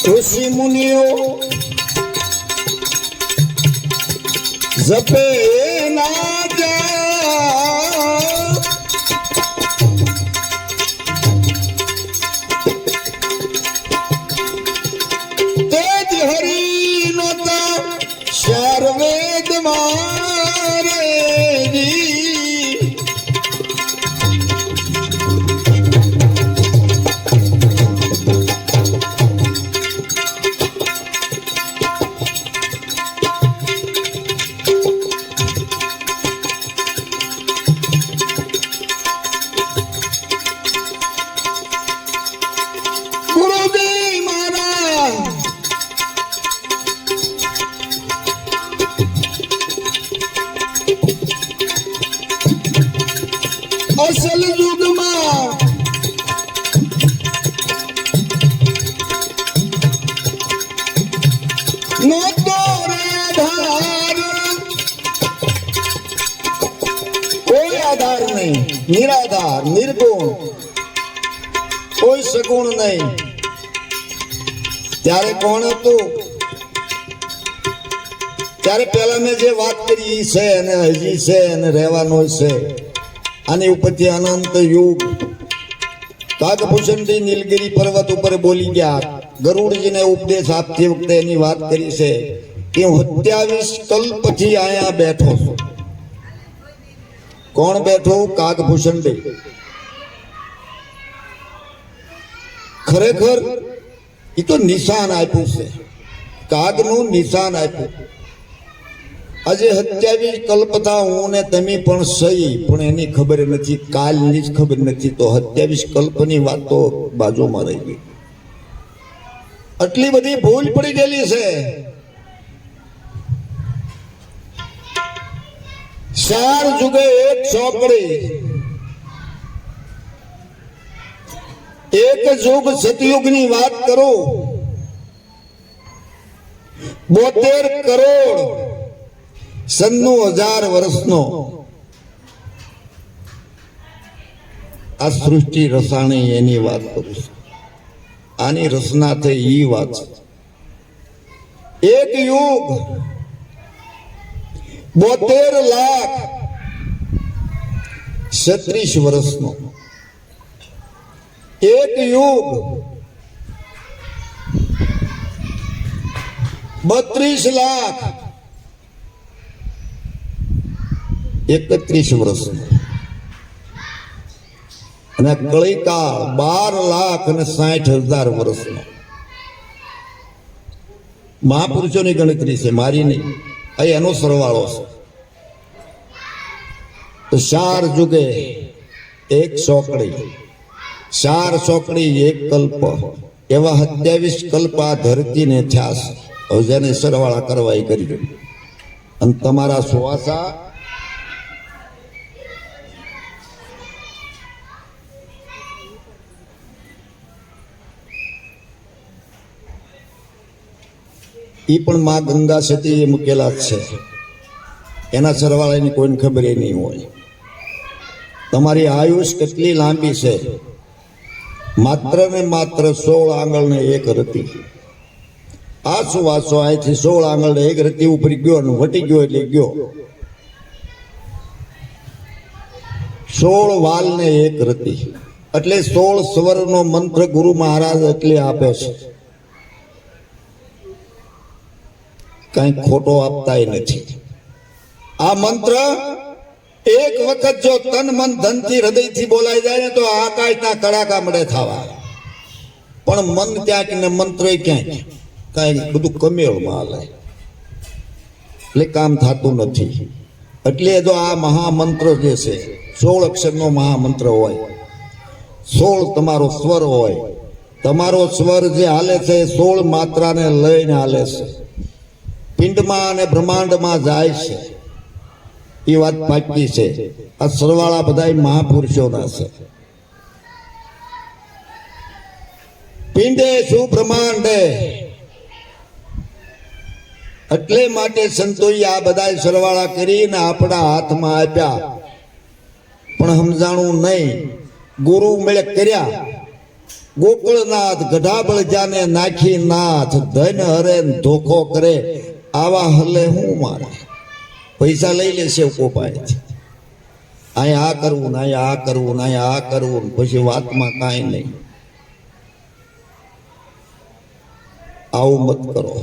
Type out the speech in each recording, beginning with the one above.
ઋષિ મુનિઓ જપે ના જા તેજ હરી નોતા ચાર વેદ મારે અસલ યુગમાં નહોતો આધાર, કોઈ આધાર નહીં, નિરાધાર નિર્ગુણ, કોઈ સગુણ નહીં. ત્યારે કોણ હતું? ત્યારે પેલા મેં જે વાત કરી છે અને હજી છે અને રહેવાનો છે. આની ઉપરથી અનંત યુગ કાગભૂષણજી નીલગિરી પર્વત ઉપર બોલી ગયા. ગરુડજીને ઉપદેશ આપતી વખતે એની વાત કરી છે કે હું 27 કલ્પથી અહીંયા બેઠો છું. કોણ બેઠો? કાગભૂષણજી. ખરેખર એ તો નિશાન આપ્યું છે, કાગનું નિશાન આપ્યું. આજે 27 કલ્પતા હું ને તમે પણ સહી, પણ એની ખબર નથી, કાલની જ ખબર નથી. તો 27 કલ્પની વાત તો બાજુમાં રહી ગઈ. આટલી બધી ભૂલ પડી ગયેલી છે. 4 જુગે એક ચોકડી, એક યુગ સતયુગની વાત કરો, 72 કરોડ 96,000 વર્ષનો આ સૃષ્ટિ રસાણી એની વાત કરું છું. આની રચના થઈ એ વાત છે. એક યુગ 72,36,000 વર્ષનો, એક યુગ 32,31,000 વર્ષનો, અને કળીકાળ 12,60,000 વર્ષનો. મહાપુરુષોની ગણતરી છે, મારી નહીં. અહીં એનો સરવાળો છે. તો 4 જુગે એક ચોકડી, 4 ચોકડી એક કલ્પ, એવા 27 કલ્પ આ ધરતીને થયા છે. હવે જેને સરવાળા કરવા એ કરી. અને તમારા શ્વાસા એ પણ માં ગંગા સતી એ મૂકેલા જ છે. એના સરવાળાની કોઈને ખબર એ નહીં હોય. તમારી આયુષ કેટલી લાંબી છે? માત્ર ને માત્ર 16 આંગળ ને એક રતી. આ શું વાંચો? અહીંથી 16 આંગળ ને એક રતી ઉપર ગયો ને વટી ગયો એટલે ગયો. 16 વાલ ને એક રતી એટલે 16 સ્વરનો મંત્ર ગુરુ મહારાજ એટલે આપે છે. કઈ ખોટો આપતા નથી. આ મંત્ર એક વખત જો તન મન ધન થી હૃદય થી બોલાઈ જાય ને તો આકાશના કડાકા મળે થવા. પણ મન ક્યાંક ને મંત્ર ક્યાંક કઈ બધું કમેળમાં હાલે એટલે કામ થતું નથી. એટલે જો આ મહામંત્ર જે છે 16 અક્ષરનો મહામંત્ર હોય, 16 તમારો સ્વર હોય. તમારો સ્વર જે હાલે છે 16 માત્રાને લઈને હાલે છે. પિંડમાં અને બ્રહ્માંડમાં જાય છે. એ વાત પાકી છે. આ સરવાળા બધા મહાપુરુષોના છે. પિંડે શું બ્રહ્માંડે. એટલે માટે સંતોએ આ બધા સરવાળા કરીને આપણા હાથમાં આપ્યા. પણ સમજાણું નહીં. ગુરુ મેળે કર્યા ગોકળનાથ ગઢાબળ જાને નાખી નાથ ધન હરે ને ધોખો કરે આવા હલે હું મારે પૈસા લઈ લે સેવકો પાસેથી અહીંયા આ કરવું ને અહીંયા આ કરવું ને અહીંયા આ કરવું ને પછી વાતમાં કાંઈ નહીં. આવું મત કરો.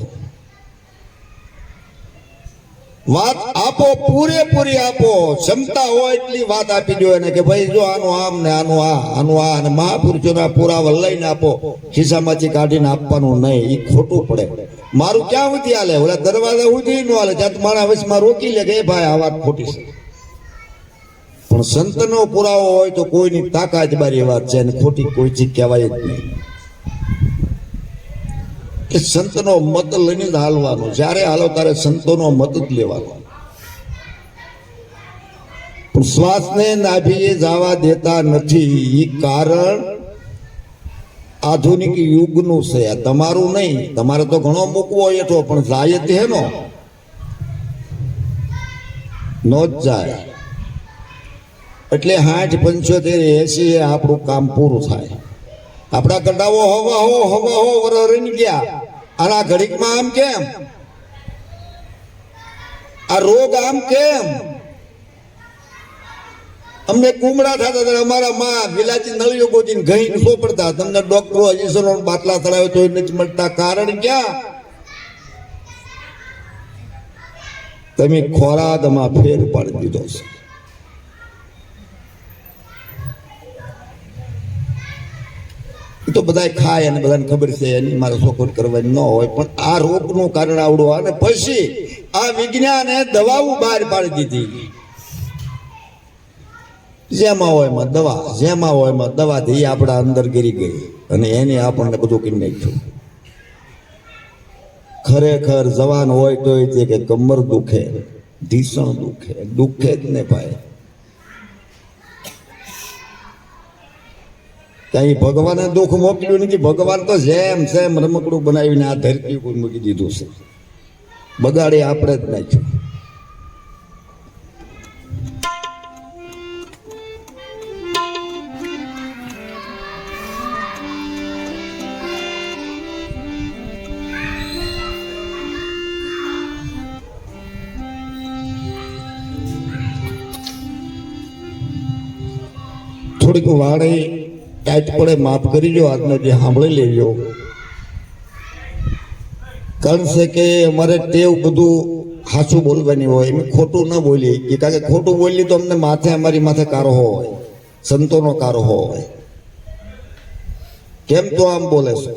વાત આપો, પૂરેપૂરી આપો. ક્ષમતા હોય એટલી વાત આપી દો એને કે ભાઈ જો આનું આમ ને આનું આ અને મહાપુરુષોના પુરાવા લઈને આપો. ખિસ્સામાંથી કાઢીને આપવાનું નહીં, એ ખોટું પડે. મારું ક્યાં સુધી હાલે? ઓલા દરવાજા સુધી ન હાલે. ત્યાં મારા વચમાં રોકી લે કે એ ભાઈ આ વાત ખોટી છે. પણ સંતનો પુરાવો હોય તો કોઈની તાકાત બારી વાત છે અને ખોટી કોઈ ચીજ કહેવાય જ નહીં. કે સંતનો મત લઈને જ હાલવાનો. જ્યારે હાલો ત્યારે સંતોનો મત જ લેવાનો. પણ શ્વાસને નાભીએ જવા દેતા નથી. એ કારણ આધુનિક યુગનું છે, આ તમારું નહીં. તમારે તો ઘણો મૂકવો એઠો, પણ જાય તેનો નો જ જાય. એટલે 60, 75, 80 એ આપણું કામ પૂરું થાય. આપણા કંડાઓ હવા હો વર રહીને ગયા. આના ઘડીકમાં આમ કેમ? આ રોગ આમ કેમ? અમને કુમડા થતા હતા. અમારા માં વિલાજી નળીઓ ગોતીને ઘઈ સોપડતા. તમને ડોક્ટરો ઇન્જેક્શનો બાટલા ચડાવે તો નથી મળતા. કારણ ક્યાં? તમે ખોરાકમાં ફેર પાડી દીધો છે. તો બધા ખાય અને બધાને ખબર છે એની મારે શોખોટ કરવાની ન હોય. પણ આ રોગનું કારણ આવડું. અને પછી આ વિજ્ઞાને દવાઓ બહાર પાડી દીધી. જેમાં હોય એમાં દવા, જેમાં હોય એમાં દવા થી આપણા અંદર ગરી ગઈ અને એને આપણને બધું કરી નાખ્યું. ખરેખર જવાન હોય તો એ છે કે કમર દુખે, ઢીસણ દુખે જ ને ભાઈ. કઈ ભગવાને દુઃખ મોકલ્યું નથી. ભગવાન તો જેમ રમકડું બનાવીને આ ધરતી ઉપર મૂકી દીધું છે. બગાડી આપણે જ નાખ્યું. થોડીક વાળે ટાઈટ પડે, માફ કરીજો. આજનો જે સાંભળી લેજો. કારણ છે કે અમારે ટેવ બધું સાચું બોલવાની હોય, એમ ખોટું ન બોલીએ. કારણ કે ખોટું બોલી તો અમને માથે, અમારી માથે કારો હોય, સંતોનો કારો હોય. કેમ તો આમ બોલે છે?